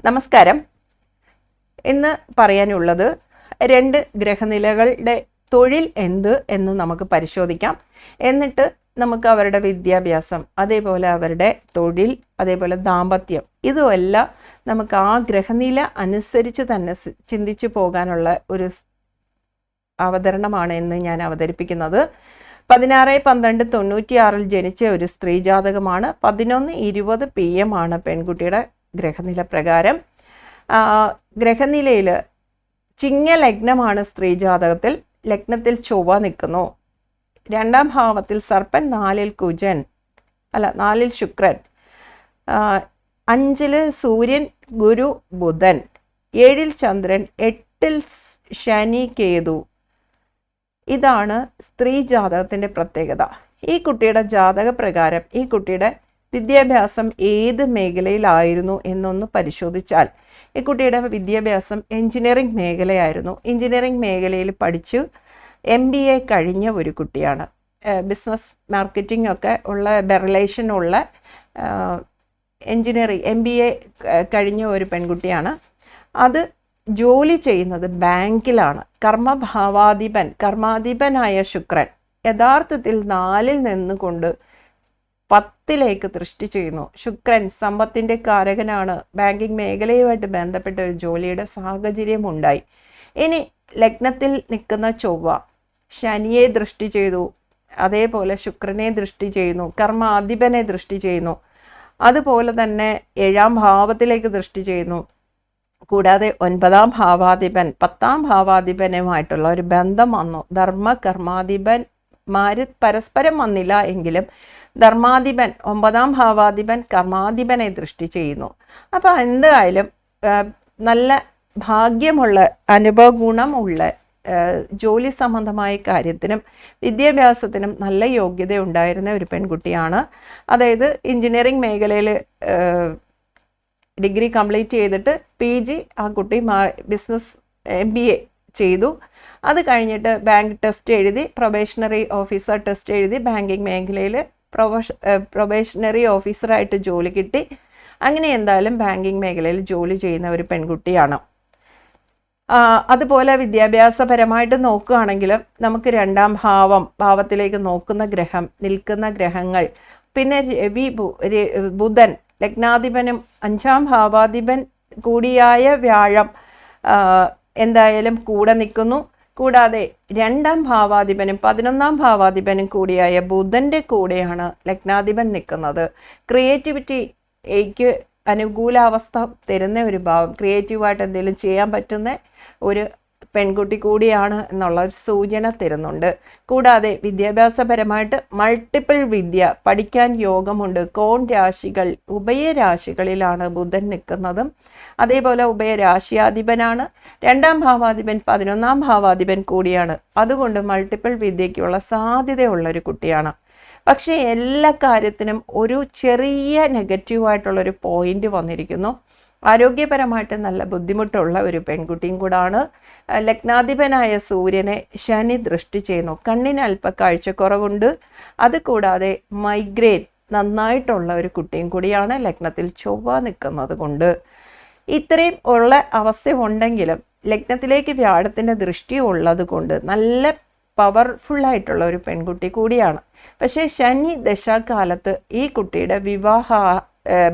നമസ്കാരം. ഇന്ന് പറയാനുള്ളത് 2 ഗ്രഹനിലകളുടെ തൊഴിൽ എന്ത് എന്ന് നമുക്ക് പരിശോധിക്കാം. എന്നിട്ട് നമുക്ക് അവരുടെ വിദ്യാഭ്യാസം, അതേപോലെ അവരുടെ തൊഴിൽ, അതേപോലെ ദാമ്പത്യം, ഇതുമെല്ലാം നമുക്ക് ആ ഗ്രഹനില അനുസരിച്ച് തന്നെ ചിന്തിച്ചു പോകാനുള്ള ഒരു അവതരണമാണ് ഇന്ന് ഞാൻ അവതരിപ്പിക്കുന്നത്. 16/12/96 ജനിച്ച ഒരു സ്ത്രീ ജാതകമാണ്. 11:20 PM ആണ് പെൺകുട്ടിയുടെ ഗ്രഹനില പ്രകാരം. ഗ്രഹനിലയിൽ ചിങ്ങ ലഗ്നമാണ് സ്ത്രീ ജാതകത്തിൽ. ലഗ്നത്തിൽ ചൊവ്വ നിൽക്കുന്നു. 2ാം ഭാവത്തിൽ സർപ്പൻ, 4ൽ കുജൻ, 4ൽ ശുക്രൻ, 5ൽ സൂര്യൻ, ഗുരു, ബുധൻ, 7ൽ ചന്ദ്രൻ, 8ൽ ശനി, കേതു. ഇതാണ് സ്ത്രീ ജാതകത്തിൻ്റെ പ്രത്യേകത. ഈ കുട്ടിയുടെ ജാതക പ്രകാരം ഈ കുട്ടിയുടെ വിദ്യാഭ്യാസം ഏത് മേഖലയിലായിരുന്നു എന്നൊന്ന് പരിശോധിച്ചാൽ, ഈ കുട്ടിയുടെ വിദ്യാഭ്യാസം എഞ്ചിനീയറിംഗ് മേഖലയായിരുന്നു. എഞ്ചിനീയറിംഗ് മേഖലയിൽ പഠിച്ചു MBA കഴിഞ്ഞ ഒരു കുട്ടിയാണ്. ബിസിനസ് മാർക്കറ്റിംഗ് ഒക്കെ ഉള്ള റിലേഷനുള്ള എഞ്ചിനീയറിംഗ് MBA കഴിഞ്ഞ ഒരു പെൺകുട്ടിയാണ്. അത് ജോലി ചെയ്യുന്നത് ബാങ്കിലാണ്. കർമാധിപനായ ശുക്രൻ യഥാർത്ഥത്തിൽ 4ൽ നിന്നുകൊണ്ട് 10ലേക്ക് ദൃഷ്ടി ചെയ്യുന്നു. ശുക്രൻ സമ്പത്തിൻ്റെ കാരകനാണ്. ബാങ്കിങ് മേഖലയുമായിട്ട് ബന്ധപ്പെട്ട ഒരു ജോലിയുടെ സാഹചര്യം ഉണ്ടായി. ഇനി ലഗ്നത്തിൽ നിൽക്കുന്ന ചൊവ്വ ശനിയെ ദൃഷ്ടി ചെയ്തു, അതേപോലെ ശുക്രനെ ദൃഷ്ടി ചെയ്യുന്നു, കർമാധിപനെ ദൃഷ്ടി ചെയ്യുന്നു, അതുപോലെ തന്നെ 7ാം ഭാവത്തിലേക്ക് ദൃഷ്ടി ചെയ്യുന്നു. കൂടാതെ 9ാം ഭാവാധിപൻ 10ാം ഭാവാധിപനുമായിട്ടുള്ള ഒരു ബന്ധം വന്നു. കർമാധിപന്മാർ പരസ്പരം വന്നില്ല എങ്കിലും ധർമാധിപൻ 9ാം ഭാവാധിപൻ കർമാധിപനെ ദൃഷ്ടി ചെയ്യുന്നു. അപ്പോൾ എന്തായാലും നല്ല ഭാഗ്യമുള്ള, അനുഭവ ഗുണമുള്ള, ജോലി സംബന്ധമായ കാര്യത്തിനും വിദ്യാഭ്യാസത്തിനും നല്ല യോഗ്യത ഉണ്ടായിരുന്ന ഒരു പെൺകുട്ടിയാണ്. അതായത് എഞ്ചിനീയറിംഗ് മേഖലയിൽ ഡിഗ്രി കംപ്ലീറ്റ് ചെയ്തിട്ട് PG ആ കുട്ടി ബിസിനസ് MBA ചെയ്തു. അത് കഴിഞ്ഞിട്ട് ബാങ്ക് ടെസ്റ്റ് എഴുതി, പ്രൊബേഷണറി ഓഫീസർ ടെസ്റ്റ് എഴുതി, ബാങ്കിങ് മേഖലയിൽ പ്രൊബേഷണറി ഓഫീസറായിട്ട് ജോലി കിട്ടി. അങ്ങനെ എന്തായാലും ബാങ്കിങ് മേഖലയിൽ ജോലി ചെയ്യുന്ന ഒരു പെൺകുട്ടിയാണ്. അതുപോലെ വിദ്യാഭ്യാസപരമായിട്ട് നോക്കുകയാണെങ്കിൽ നമുക്ക് 2ാം ഭാവത്തിലേക്ക് നോക്കുന്ന നിൽക്കുന്ന ഗ്രഹങ്ങൾ, പിന്നെ ബുധൻ ലഗ്നാധിപനും 5ാം ഭാവാധിപൻ കൂടിയായ വ്യാഴം എന്തായാലും കൂടെ നിൽക്കുന്നു. കൂടാതെ 2ാം ഭാവാധിപനും 11ാം ഭാവാധിപനും കൂടിയായ ബുധൻ്റെ കൂടെയാണ് ലഗ്നാധിപൻ നിൽക്കുന്നത്. ക്രിയേറ്റിവിറ്റിക്ക് അനുകൂലാവസ്ഥ തരുന്ന ഒരു ഭാവം, ക്രിയേറ്റീവായിട്ട് എന്തെങ്കിലും ചെയ്യാൻ പറ്റുന്ന ഒരു പെൺകുട്ടി കൂടിയാണ് എന്നുള്ള ഒരു സൂചന തരുന്നുണ്ട്. കൂടാതെ വിദ്യാഭ്യാസപരമായിട്ട് മൾട്ടിപ്പിൾ വിദ്യ പഠിക്കാൻ യോഗമുണ്ട്. കോൺ രാശികൾ, ഉഭയരാശികളിലാണ് ബുധൻ നിൽക്കുന്നതും. അതേപോലെ ഉഭയരാശിയാധിപനാണ്. 2ാം ഭാവാധിപൻ 11ാം ഭാവാധിപൻ കൂടിയാണ്. അതുകൊണ്ട് മൾട്ടിപ്പിൾ വിദ്യയ്ക്കുള്ള സാധ്യതയുള്ള ഒരു കുട്ടിയാണ്. പക്ഷേ എല്ലാ കാര്യത്തിനും ഒരു ചെറിയ നെഗറ്റീവായിട്ടുള്ളൊരു പോയിന്റ് വന്നിരിക്കുന്നു. ആരോഗ്യപരമായിട്ട് നല്ല ബുദ്ധിമുട്ടുള്ള ഒരു പെൺകുട്ടിയും കൂടാണ്. ലഗ്നാധിപനായ സൂര്യനെ ശനി ദൃഷ്ടി ചെയ്യുന്നു. കണ്ണിന് അല്പ കാഴ്ചക്കുറവുണ്ട്. അതുകൂടാതെ മൈഗ്രെയിൻ നന്നായിട്ടുള്ള ഒരു കുട്ടിയും കൂടിയാണ്. ലഗ്നത്തിൽ ചൊവ്വ നിൽക്കുന്നത് കൊണ്ട് ഇത്രയും ഉള്ള അവസ്ഥ ഉണ്ടെങ്കിലും ലഗ്നത്തിലേക്ക് വ്യാഴത്തിൻ്റെ ദൃഷ്ടി ഉള്ളത് കൊണ്ട് നല്ല പവർഫുള്ളായിട്ടുള്ള ഒരു പെൺകുട്ടി കൂടിയാണ്. പക്ഷേ ശനി ദശാകാലത്ത് ഈ കുട്ടിയുടെ വിവാഹ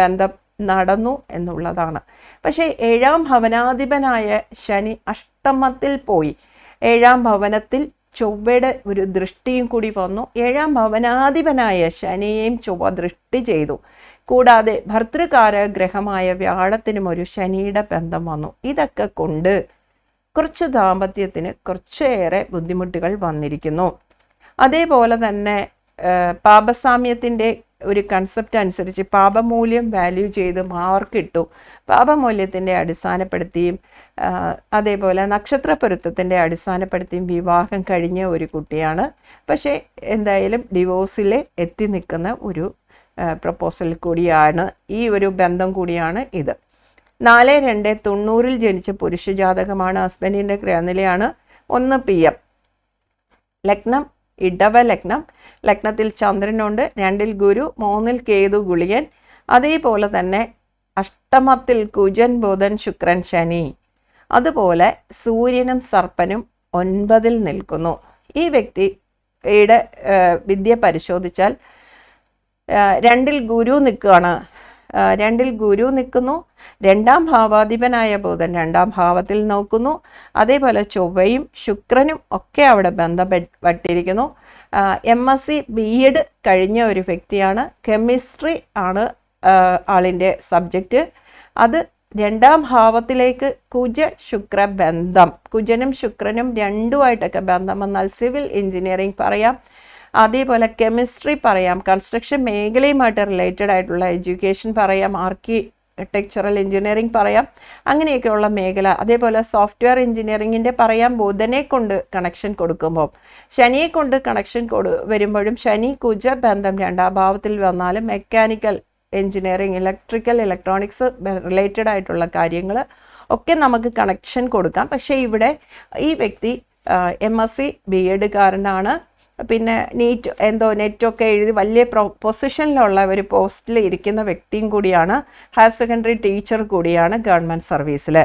ബന്ധം നടന്നു എന്നുള്ളതാണ്. പക്ഷേ 7ാം ഭവനാധിപനായ ശനി അഷ്ടമത്തിൽ പോയി. 7ാം ഭവനത്തിൽ ചൊവ്വയുടെ ഒരു ദൃഷ്ടിയും കൂടി വന്നു. 7ാം ഭവനാധിപനായ ശനിയെയും ചൊവ്വ ദൃഷ്ടി ചെയ്തു. കൂടാതെ ഭർതൃകാര ഗ്രഹമായ വ്യാഴത്തിനും ഒരു ശനിയുടെ ബന്ധം വന്നു. ഇതൊക്കെ കൊണ്ട് കുറച്ച് ദാമ്പത്യത്തിന് കുറച്ചേറെ ബുദ്ധിമുട്ടുകൾ വന്നിരിക്കുന്നു. അതേപോലെ തന്നെ പാപസാമ്യത്തിൻ്റെ ഒരു കൺസെപ്റ്റ് അനുസരിച്ച് പാപമൂല്യം വാല്യൂ ചെയ്ത് മാർക്കിട്ടു. പാപമൂല്യത്തിൻ്റെ അടിസ്ഥാനപ്പെടുത്തിയും അതേപോലെ നക്ഷത്ര പൊരുത്തത്തിൻ്റെ അടിസ്ഥാനപ്പെടുത്തിയും വിവാഹം കഴിഞ്ഞ ഒരു കുട്ടിയാണ്. പക്ഷേ എന്തായാലും ഡിവോഴ്സിൽ എത്തി നിൽക്കുന്ന ഒരു പ്രപ്പോസൽ കൂടിയാണ്, ഈ ഒരു ബന്ധം കൂടിയാണ് ഇത്. 4/2/90 ജനിച്ച പുരുഷ ജാതകമാണ്. ഹസ്ബൻഡിൻ്റെ ഗ്രഹനിലയാണ് 1 PM. ലഗ്നം ഇടവ ലഗ്നം. ലഗ്നത്തിൽ ചന്ദ്രനുണ്ട്. 2ൽ ഗുരു, 3ൽ കേതു ഗുളികൻ. അതേപോലെ തന്നെ അഷ്ടമത്തിൽ കുജൻ ബുധൻ ശുക്രൻ ശനി. അതുപോലെ സൂര്യനും സർപ്പനും 9-ൽ നിൽക്കുന്നു. ഈ വ്യക്തിയുടെ വിദ്യ പരിശോധിച്ചാൽ 2-ൽ ഗുരു നിൽക്കുകയാണ്. 2-ൽ ഗുരു നിൽക്കുന്നു. 2-ാം ഭാവാധിപനായ ബുധൻ 2-ാം ഭാവത്തിൽ നോക്കുന്നു. അതേപോലെ ചൊവ്വയും ശുക്രനും ഒക്കെ അവിടെ ബന്ധപ്പെട്ടിരിക്കുന്നു. MSc BEd കഴിഞ്ഞ ഒരു വ്യക്തിയാണ്. കെമിസ്ട്രി ആണ് ആളിൻ്റെ സബ്ജക്റ്റ്. അത് 2-ാം ഭാവത്തിലേക്ക് കുജ ശുക്ര ബന്ധം, കുജനും ശുക്രനും രണ്ടുമായിട്ടൊക്കെ ബന്ധം വന്നാൽ സിവിൽ എഞ്ചിനീയറിംഗ് പറയാം, അതേപോലെ കെമിസ്ട്രി പറയാം, കൺസ്ട്രക്ഷൻ മേഖലയുമായിട്ട് റിലേറ്റഡ് ആയിട്ടുള്ള എഡ്യൂക്കേഷൻ പറയാം, ആർക്കിടെക്ചറൽ എഞ്ചിനീയറിംഗ് പറയാം, അങ്ങനെയൊക്കെയുള്ള മേഖല. അതേപോലെ സോഫ്റ്റ്വെയർ എഞ്ചിനീയറിങ്ങിൻ്റെ പറയാം. ബുധനെ കൊണ്ട് കണക്ഷൻ കൊടുക്കുമ്പോൾ, ശനിയെ കൊണ്ട് കണക്ഷൻ വരുമ്പോഴും ശനി കുജ ബന്ധം 2-ാം ഭാവത്തിൽ വന്നാലും mechanical engineering, electrical, electronics related ആയിട്ടുള്ള കാര്യങ്ങൾ ഒക്കെ നമുക്ക് കണക്ഷൻ കൊടുക്കാം. പക്ഷേ ഇവിടെ ഈ വ്യക്തി MSc BEd കാരനാണ്. പിന്നെ നെറ്റൊക്കെ എഴുതി വലിയ പൊസിഷനിലുള്ള ഒരു പോസ്റ്റിൽ ഇരിക്കുന്ന വ്യക്തിയും കൂടിയാണ്. ഹയർ സെക്കൻഡറി ടീച്ചർ കൂടിയാണ് ഗവൺമെൻറ് സർവീസിൽ.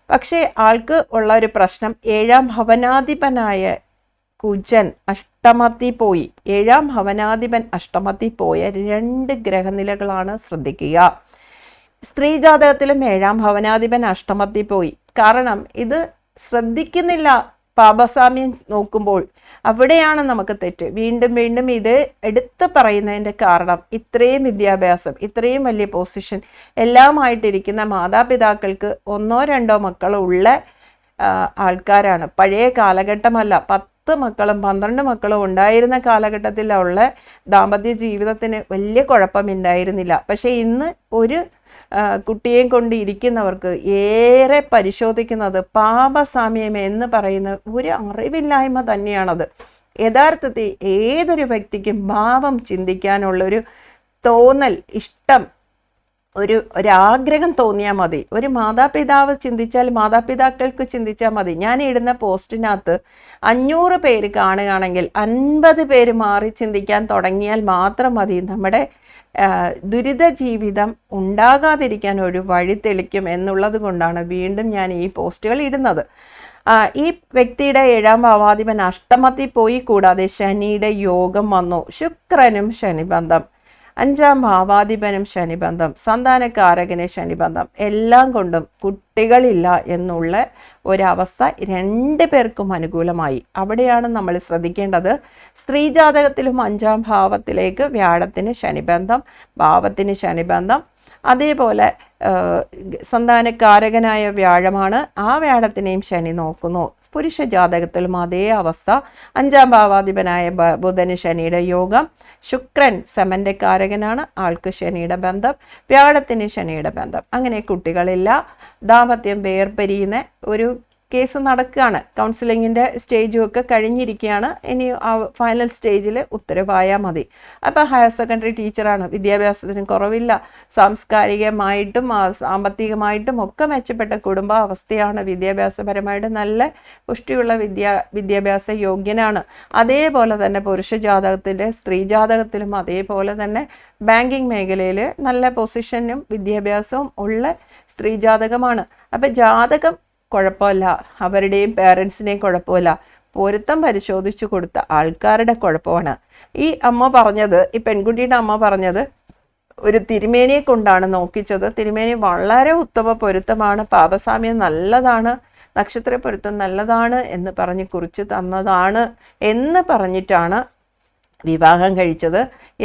പക്ഷേ ആൾക്ക് ഉള്ള ഒരു പ്രശ്നം 7-ാം ഭവനാധിപനായ കുജൻ അഷ്ടമത്തിൽ പോയി. 7-ാം ഭവനാധിപൻ അഷ്ടമത്തിൽ പോയ 2 ഗ്രഹനിലകളാണ് ശ്രദ്ധിക്കുക. സ്ത്രീ ജാതകത്തിലും 7-ാം ഭവനാധിപൻ അഷ്ടമത്തിൽ പോയി. കാരണം ഇത് ശ്രദ്ധിക്കുന്നില്ല. പാപസാമ്യം നോക്കുമ്പോൾ അവിടെയാണ് നമുക്ക് തെറ്റ്. വീണ്ടും വീണ്ടും ഇത് എടുത്ത് പറയുന്നതിൻ്റെ കാരണം ഇത്രയും വിദ്യാഭ്യാസം, ഇത്രയും വലിയ പൊസിഷൻ എല്ലാമായിട്ടിരിക്കുന്ന മാതാപിതാക്കൾക്ക് 1-2 മക്കളോ ഉള്ള ആൾക്കാരാണ്. പഴയ കാലഘട്ടമല്ല. 10 മക്കളും 12 മക്കളും ഉണ്ടായിരുന്ന കാലഘട്ടത്തിലുള്ള ദാമ്പത്യ ജീവിതത്തിന് വലിയ കുഴപ്പമുണ്ടായിരുന്നില്ല. പക്ഷേ ഇന്ന് ഒരു കുട്ടിയെയും കൊണ്ട് ഇരിക്കുന്നവർക്ക് ഏറെ പരിശോധിക്കുന്നത് പാപസാമ്യം എന്ന് പറയുന്ന ഒരു അറിവില്ലായ്മ തന്നെയാണത്. യഥാർത്ഥത്തിൽ ഏതൊരു വ്യക്തിക്കും ഭാവം ചിന്തിക്കാനുള്ളൊരു തോന്നൽ, ഇഷ്ടം, ഒരാഗ്രഹം തോന്നിയാൽ മതി. ഒരു മാതാപിതാവ് ചിന്തിച്ചാൽ, മാതാപിതാക്കൾക്ക് ചിന്തിച്ചാൽ മതി. ഞാൻ ഇടുന്ന പോസ്റ്റിനകത്ത് 500 പേര് കാണുകയാണെങ്കിൽ 50 പേര് മാറി ചിന്തിക്കാൻ തുടങ്ങിയാൽ മാത്രം മതി നമ്മുടെ ദുരിത ജീവിതം ഉണ്ടാകാതിരിക്കാൻ ഒരു വഴി തെളിക്കും എന്നുള്ളത് കൊണ്ടാണ് വീണ്ടും ഞാൻ ഈ പോസ്റ്റുകൾ ഇടുന്നത്. ഈ വ്യക്തിയുടെ 7-ാം ഭാവാധിപൻ അഷ്ടമത്തിൽ പോയി. കൂടാതെ ശനിയുടെ യോഗം വന്നു. ശുക്രനും ശനിബന്ധം, 5-ാം ഭാവാധിപനും ശനിബന്ധം, സന്താനകാരകന് ശനിബന്ധം, എല്ലാം കൊണ്ടും കുട്ടികളില്ല എന്നുള്ള ഒരവസ്ഥ 2 പേർക്കും അനുകൂലമായി. അവിടെയാണ് നമ്മൾ ശ്രദ്ധിക്കേണ്ടത്. സ്ത്രീ ജാതകത്തിലും 5-ാം ഭാവത്തിലേക്ക് വ്യാഴത്തിന് ശനിബന്ധം, ഭാവത്തിന് ശനിബന്ധം. അതേപോലെ സന്താനകാരകനായ വ്യാഴമാണ്. ആ വ്യാഴത്തിനെയും ശനി നോക്കുന്നു. പുരുഷ ജാതകത്തിലും അതേ അവസ്ഥ. 5-ാം ഭാവാധിപനായ ബുധന് ശനിയുടെ യോഗം. ശുക്രൻ സമന്റെ കാരകനാണ്. ആൾക്ക് ശനിയുടെ ബന്ധം, വ്യാഴത്തിന് ശനിയുടെ ബന്ധം. അങ്ങനെ കുട്ടികളില്ല. ദാമ്പത്യം വേർപിരിയുന്ന ഒരു കേസ് നടക്കുകയാണ്. കൗൺസിലിങ്ങിൻ്റെ സ്റ്റേജും ഒക്കെ കഴിഞ്ഞിരിക്കുകയാണ്. ഇനി ഫൈനൽ സ്റ്റേജിൽ ഉത്തരവായാൽ മതി. അപ്പോൾ ഹയർ സെക്കൻഡറി ടീച്ചറാണ്. വിദ്യാഭ്യാസത്തിന് കുറവില്ല. സാംസ്കാരികമായിട്ടും സാമ്പത്തികമായിട്ടും ഒക്കെ മെച്ചപ്പെട്ട കുടുംബാവസ്ഥയാണ്. വിദ്യാഭ്യാസപരമായിട്ട് നല്ല പുഷ്ടിയുള്ള വിദ്യാഭ്യാസ യോഗ്യനാണ്. അതേപോലെ തന്നെ പുരുഷ ജാതകത്തിൻ്റെ സ്ത്രീ ജാതകത്തിലും അതേപോലെ തന്നെ ബാങ്കിങ് മേഖലയിൽ നല്ല പൊസിഷനും വിദ്യാഭ്യാസവും ഉള്ള സ്ത്രീ ജാതകമാണ്. അപ്പം ജാതകം കുഴപ്പമില്ല, അവരുടെയും പേരൻസിനെയും കുഴപ്പമില്ല. പൊരുത്തം പരിശോധിച്ചു കൊടുത്ത ആൾക്കാരുടെ കുഴപ്പമാണ്. ഈ അമ്മ പറഞ്ഞത്, ഈ പെൺകുട്ടിയുടെ അമ്മ പറഞ്ഞത് ഒരു തിരുമേനിയെ കൊണ്ടാണ് നോക്കിച്ചത്. തിരുമേനി വളരെ ഉത്തമ പൊരുത്തമാണ്, പാപസാമ്യം നല്ലതാണ്, നക്ഷത്ര പൊരുത്തം നല്ലതാണ് എന്ന് പറഞ്ഞ് കുറിച്ച് തന്നതാണ് എന്ന് പറഞ്ഞിട്ടാണ് വിവാഹം കഴിച്ചത്.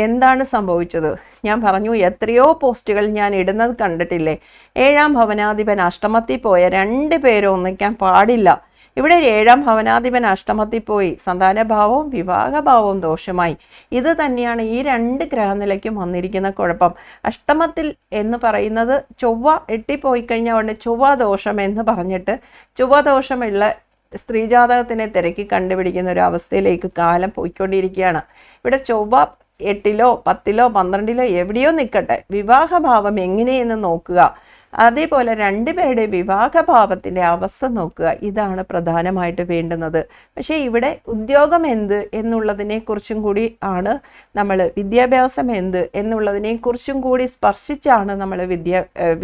എന്താണ് സംഭവിച്ചത്? ഞാൻ പറഞ്ഞു, എത്രയോ പോസ്റ്റുകൾ ഞാൻ ഇടുന്നത് കണ്ടിട്ടില്ലേ? 7-ാം ഭവനാധിപൻ അഷ്ടമത്തിൽ പോയ 2 പേര് ഒന്നിക്കാൻ പാടില്ല. ഇവിടെ 7-ാം ഭവനാധിപൻ അഷ്ടമത്തിൽ പോയി. സന്താനഭാവവും വിവാഹഭാവവും ദോഷമായി. ഇത് തന്നെയാണ് ഈ 2 ഗ്രഹനിലയ്ക്കും വന്നിരിക്കുന്ന കുഴപ്പം. അഷ്ടമത്തിൽ എന്ന് പറയുന്നത് ചൊവ്വ എട്ടിപ്പോയി കഴിഞ്ഞാൽ ഉടനെ ചൊവ്വ ദോഷം എന്ന് പറഞ്ഞിട്ട് ചൊവ്വ ദോഷമുള്ള സ്ത്രീ ജാതകത്തിനെ തിരക്കി കണ്ടുപിടിക്കുന്ന ഒരു അവസ്ഥയിലേക്ക് കാലം പോയിക്കൊണ്ടിരിക്കുകയാണ്. ഇവിടെ ചൊവ്വ 8-ലോ 10-ലോ 12-ലോ എവിടെയോ നിൽക്കട്ടെ, വിവാഹഭാവം എങ്ങനെയെന്ന് നോക്കുക. അതേപോലെ രണ്ടുപേരുടെ വിവാഹഭാവത്തിൻ്റെ അവസ്ഥ നോക്കുക. ഇതാണ് പ്രധാനമായിട്ട് വേണ്ടുന്നത്. പക്ഷേ ഇവിടെ ഉദ്യോഗം എന്ത് എന്നുള്ളതിനെക്കുറിച്ചും കൂടി ആണ് നമ്മൾ, വിദ്യാഭ്യാസം എന്ത് എന്നുള്ളതിനെക്കുറിച്ചും കൂടി സ്പർശിച്ചാണ് നമ്മൾ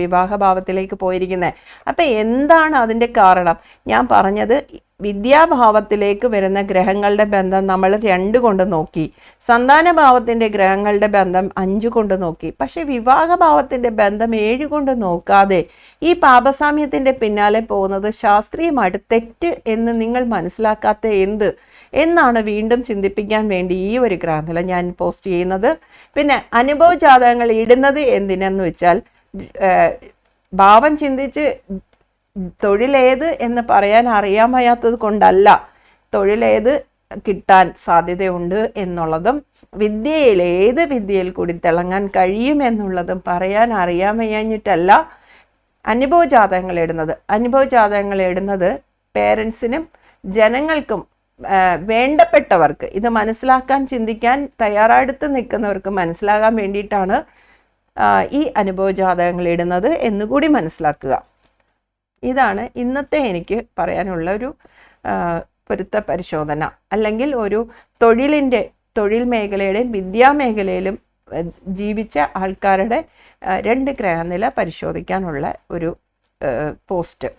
വിവാഹഭാവത്തിലേക്ക് പോയിരിക്കുന്നത്. അപ്പം എന്താണ് അതിൻ്റെ കാരണം? ഞാൻ പറഞ്ഞത് വിദ്യാഭാവത്തിലേക്ക് വരുന്ന ഗ്രഹങ്ങളുടെ ബന്ധം നമ്മൾ 2 കൊണ്ട് നോക്കി, സന്താനഭാവത്തിൻ്റെ ഗ്രഹങ്ങളുടെ ബന്ധം 5 കൊണ്ട് നോക്കി. പക്ഷെ വിവാഹഭാവത്തിൻ്റെ ബന്ധം 7 കൊണ്ട് നോക്കാതെ ഈ പാപസാമ്യത്തിൻ്റെ പിന്നാലെ പോകുന്നത് ശാസ്ത്രീയമായിട്ട് തെറ്റ് എന്ന് നിങ്ങൾ മനസ്സിലാക്കാത്ത എന്ത് എന്നാണ് വീണ്ടും ചിന്തിപ്പിക്കാൻ വേണ്ടി ഈ ഒരു ഗ്രാഹനില ഞാൻ പോസ്റ്റ് ചെയ്യുന്നത്. പിന്നെ അനുഭവ ജാതകങ്ങൾ ഇടുന്നത് എന്തിനെന്ന് വെച്ചാൽ, ഭാവം ചിന്തിച്ച് തൊഴിലേത് എന്ന് പറയാൻ അറിയാൻ വയ്യാത്തത് കൊണ്ടല്ല, തൊഴിലേത് കിട്ടാൻ സാധ്യതയുണ്ട് എന്നുള്ളതും ഏത് വിദ്യയിൽ കൂടി തിളങ്ങാൻ കഴിയും എന്നുള്ളതും പറയാൻ അറിയാൻ വയ്യാഞ്ഞിട്ടല്ല അനുഭവ ജാതകങ്ങൾ ഇടുന്നത്. അനുഭവ ജാതകങ്ങൾ ഇടുന്നത് പേരൻസിനും ജനങ്ങൾക്കും വേണ്ടപ്പെട്ടവർക്ക്, ഇത് മനസ്സിലാക്കാൻ ചിന്തിക്കാൻ തയ്യാറെടുത്ത് നിൽക്കുന്നവർക്ക് മനസ്സിലാകാൻ വേണ്ടിയിട്ടാണ് ഈ അനുഭവ ജാതകങ്ങൾ ഇടുന്നത് എന്നുകൂടി മനസ്സിലാക്കുക. ഇതാണ് ഇന്നത്തെ എനിക്ക് പറയാനുള്ള ഒരു പൊരുത്ത പരിശോധന, അല്ലെങ്കിൽ ഒരു തൊഴിൽ മേഖലയുടെയും വിദ്യാമേഖലയിലും ജീവിച്ച ആൾക്കാരുടെ 2 ഗ്രഹനില പരിശോധിക്കാനുള്ള ഒരു പോസ്റ്റ്.